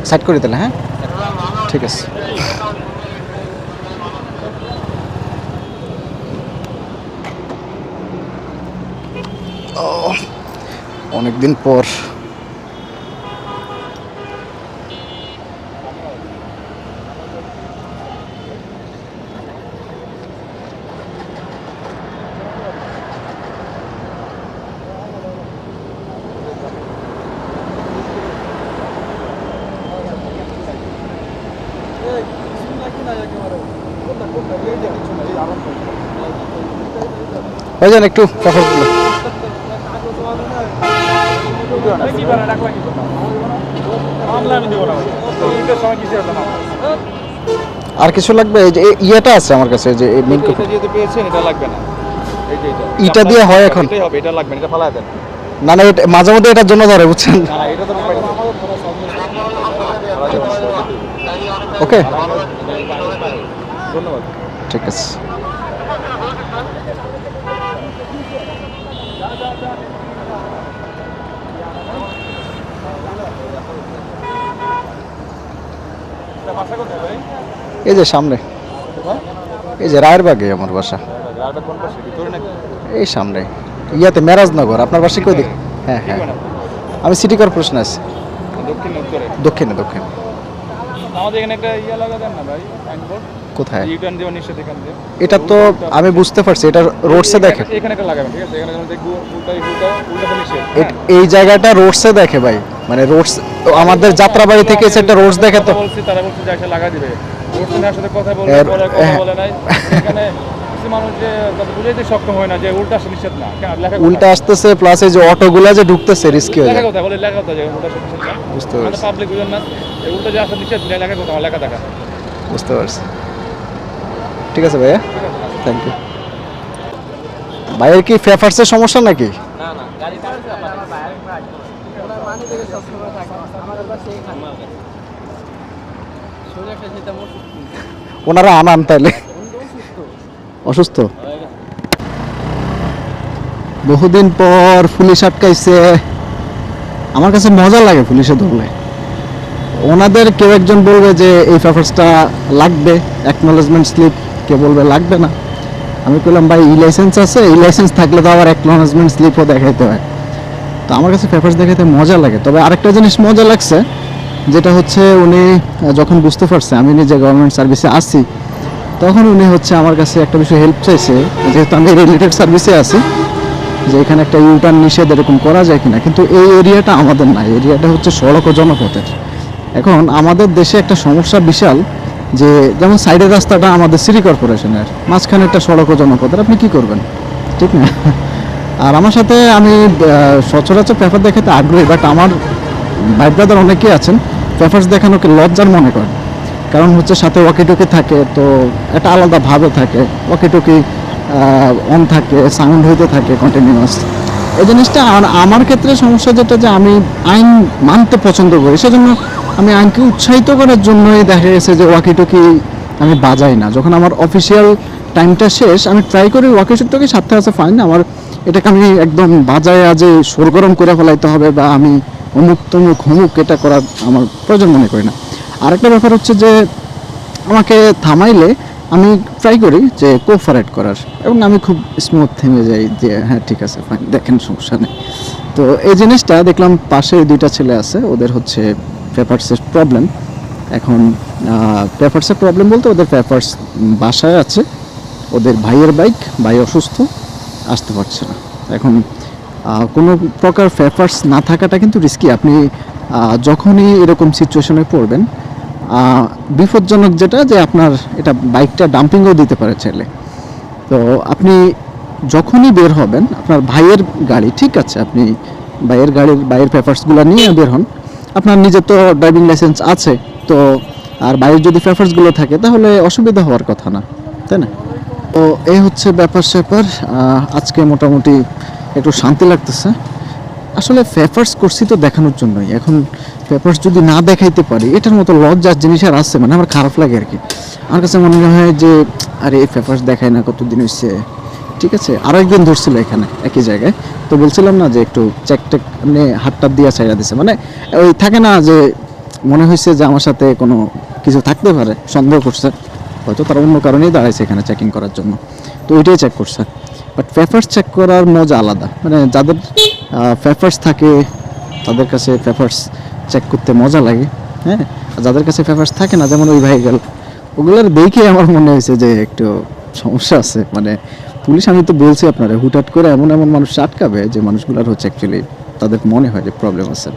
Side করে দিলে। হ্যাঁ ঠিক আছে। অনেকদিন পর ভাইজান একটু পেপারগুলো আর কিছু লাগবে? এই যে ইয়েটা আছে আমার কাছে, যে মেইন কপি যেহেতু পেয়েছেন এটা লাগবে না, এই যে এটা দিয়ে হয় এখন? এটাই হবে, এটা লাগবে না, এটা ফালায় দেন। না না, এটা মাঝে মধ্যে এটার জন্য ধরে, বুঝছেন? না এটা তো ওকে ধন্যবাদ। ঠিক আছে। বাসা কোথায় ভাই? এই যে সামনে, এই যে রায়েরবাগে আমার বাসা। রায়বাগ কোন পাশে, ভিতরে নাকি? এই সামনে ইয়াতে মেরাজনগর। আপনার বাসা কই দিক? হ্যাঁ হ্যাঁ, আমি সিটি কর্পোরেশন আছি। দক্ষিণে উত্তরে? দক্ষিণে দক্ষিণে। আমাদের এখানে একটা ইয়া লাগা দেন না ভাই, সাইনবোর্ড। কোথায়? ইউটার্ন দেওয়া নিষেধ এখান দিয়ে। এটা তো আমি বুঝতে পারছি, এটা রোডসে দেখে। এখানে একটা লাগাবেন, ঠিক আছে? এখানে যখন দেখবো উল্টা নিষেধ। এই জায়গাটা রোডসে দেখে ভাই, মানে রোডস আমাদের যাত্রাবাড়ি থেকে সেটা রোডস দেখে। তো বলছি, তারা বলছে যে একটা লাগা দিবে। রোডসের সাথে কথা বলে কথা বলে নাই। এখানে কিছু মানুষ যে বুঝাইতে সক্ষম হয় না যে উল্টা আসা নিষেধ না। লেখা উল্টা আসতেছে, প্লাস এই যে অটোগুলা যে ঢুকতেছে রিস্কি হয়ে লেখা যায়। কথা বলে, লেখা কথা যে উল্টা আসা নিষেধ না। বুঝতে পারছি, পাবলিক বুঝেন না এই উল্টা যে আসা নিষেধ না, লেখা কথা লেখা দেখা। বুঝতে পারছি। ঠিক আছে ভাইয়া, থ্যাংক ইউ। ভাইয়ের কি ফেফার্সের সমস্যা নাকি? না না, গাড়ি চালাচ্ছে আমার বাইরে প্রায় ওনার মানে থেকে সব সময় থাকে আমাদের কাছে এইখানে সোজা খেতে যেতে ওনারা আনান তাইলে। অসুস্থ? বহুদিন পর পুলিশ আটকাইছে। আমার কাছে মজা লাগে পুলিশে ধরলে। ওনাদের কেউ একজন বলবে যে এই পেপারসটা লাগবে, অ্যাকনোলেজমেন্ট স্লিপ, কে বলবে লাগবে না। আমি বললাম ভাই ই লাইসেন্স আছে, ই লাইসেন্স থাকলে তো আবার অ্যাকনোলেজমেন্ট স্লিপও দেখাইতে হয়। তো আমার কাছে পেপারস দেখাইতে মজা লাগে। তবে আরেকটা জিনিস মজা লাগছে, যেটা হচ্ছে উনি যখন বুঝতে পারছে আমি নিজে গভর্নমেন্ট সার্ভিসে আসি, তখন উনি হচ্ছে আমার কাছে একটা বিষয় হেল্প চাইছে, যেহেতু আমি রিলেটেড সার্ভিসে আছি, যে এখানে একটা ইউটার্ন নিষেধ এরকম করা যায় কিনা। কিন্তু এই এরিয়াটা আমাদের না, এরিয়াটা হচ্ছে সড়ক ও জনপথের। এখন আমাদের দেশে একটা সমস্যা বিশাল, যে যেমন সাইডের রাস্তাটা আমাদের সিটি কর্পোরেশনের, মাঝখানে একটা সড়ক ও জনপথের, আপনি কি করবেন? ঠিক না? আর আমার সাথে আমি সচরাচর পেপার দেখাতে আগ্রহী, বাট আমার ভাই ব্রাদার অনেকেই আছেন পেপার্স দেখানোকে লজ্জার মনে করেন। কারণ হচ্ছে সাথে ওয়াকিটকি থাকে, তো একটা আলাদা ভাবে থাকে, ওয়াকিটকি অন থাকে, সাউন্ড হইতে থাকে কন্টিনিউয়াস। এই জিনিসটা আমার ক্ষেত্রে সমস্যা যেটা, যে আমি আইন মানতে পছন্দ করি, সেজন্য আমি আইনকে উৎসাহিত করার জন্যই দেখা গেছে যে ওয়াকিটকি আমি বাজাই না। যখন আমার অফিসিয়াল টাইমটা শেষ, আমি ট্রাই করি ওয়াকিটকি সাথে আছে ফাইন, আমার এটাকে আমি একদম বাজায় আজে সরগরম করে ফেলাইতে হবে বা আমি অমুক তমুক হুমুক এটা করার আমার প্রয়োজন মনে করি না। আরেকটা ব্যাপার হচ্ছে যে আমাকে থামাইলে আমি ট্রাই করি যে কোঅপারেট করার, এবং আমি খুব স্মুথ থেমে যাই যে হ্যাঁ ঠিক আছে ফাইন, দেখেন সমস্যা নেই। তো এই জিনিসটা দেখলাম পাশে দুইটা ছেলে আছে, ওদের হচ্ছে পেপারসের প্রবলেম। এখন পেপারসের প্রবলেম বলতে ওদের পেপারস বাসায় আছে, ওদের ভাইয়ের বাইক, ভাই অসুস্থ, আসতে পারছে না। এখন কোনো প্রকার পেপারস না থাকাটা কিন্তু রিস্কি। আপনি যখনই এরকম সিচুয়েশনে পড়বেন, বিপজ্জনক যেটা, যে আপনার এটা বাইকটা ডাম্পিংও দিতে পারে চাইলে। তো আপনি যখনই বের হবেন, আপনার ভাইয়ের গাড়ি, ঠিক আছে, আপনি ভাইয়ের গাড়ির বাইরের পেপারসগুলো নিয়ে বের হন। আপনার নিজের তো ড্রাইভিং লাইসেন্স আছে, তো আর বাইরের যদি পেপারসগুলো থাকে তাহলে অসুবিধা হওয়ার কথা না, তাই না? তো এই হচ্ছে ব্যাপার স্যাপার। আজকে মোটামুটি একটু শান্তি লাগতেছে। আসলে পেপারস করছি তো দেখানোর জন্যই। এখন পেপারস যদি না দেখাইতে পারি, এটার মতো লজ্জার জিনিস আর আছে, মানে আমার খারাপ লাগে আর কি। আমার কাছে মনে হয় যে আরে এই পেপারস দেখায় না, কতদিন হচ্ছে। ঠিক আছে, আরও একদিন ধরছিল এখানে একই জায়গায়, তো বলছিলাম না যে একটু চেক টেক মানে হাতটা দিয়ে ছাইড়া দিছে, মানে ওই থাকে না যে মনে হয়েছে যে আমার সাথে কোনো কিছু থাকতে পারে, সন্দেহ করছে, হয়তো তারা অন্য কারণেই দাঁড়াইছে এখানে চেকিং করার জন্য, তো ওইটাই চেক করছে। বাট পেপারস চেক করার মজা আলাদা, মানে যাদের পেপারস থাকে তাদের কাছে পেপারস চেক করতে মজা লাগে, হ্যাঁ, আর যাদের কাছে পেপারস থাকে না, যেমন ওই ভাইগুলো, ওগুলোর দেখে আমার মনে হয়েছে যে একটু সমস্যা আছে। মানে পুলিশ, আমি তো বলছি আপনারা, হুটহাট করে এমন এমন মানুষ আটকাবে যে মানুষগুলোর হচ্ছে অ্যাকচুয়ালি তাদের মনে হয় যে প্রবলেম আছে।